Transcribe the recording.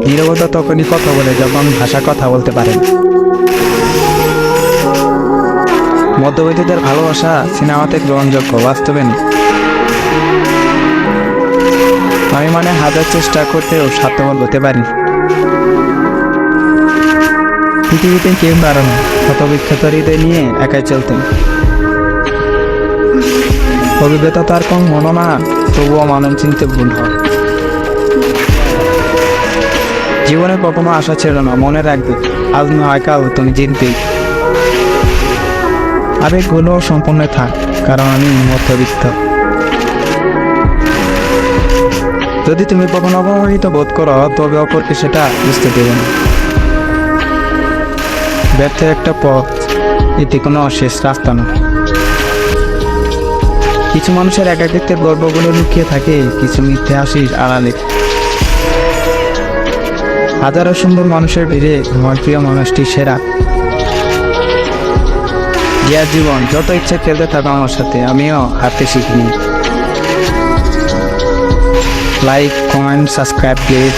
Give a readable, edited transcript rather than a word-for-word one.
নীরবতা তখনই কথা বলে যখন ভাষা কথা বলতে পারে। মধ্যবিত্তদের ভালোবাসা সিনেমাতে গ্রহণযোগ্য, বাস্তবে না। আমি মানে হাজার চেষ্টা করতেও স্বার্থপর হতে পারি। পৃথিবীতে কেউ পারে না কত বিখ্যাত হৃদয় নিয়ে একাই চলতেন। অভিজ্ঞতা তার কম হলো না, তবুও মানুষ চিনতে ভুল হয়। জীবনে কখনো আশা ছিল না, মনে রাখবে আজ না হয় কাল তুমি জিতবেই। আবেগগুলো সম্পূর্ণ থাক, কারণ আমি মধ্যবিত্ত। যদি তুমি কখনো অপমানিত বোধ করো, তবে অপরকে সেটা বুঝতে দেবে না। ব্যর্থের একটা পথ, এটি কোনো শেষ রাস্তা না। কিছু মানুষের একাকিত্বের গল্পগুলো লুকিয়ে থাকে কিছু মিথ্যে হাসির আড়ালে। হাজারো সুন্দর মানুষের ভিড়ে আমার প্রিয় মানুষটি সেরা। ডিয়ার জীবন, যত ইচ্ছে খেলতে থাকো আমার সাথে, আমিও হারতে শিখিনি। Like, comment, subscribe please.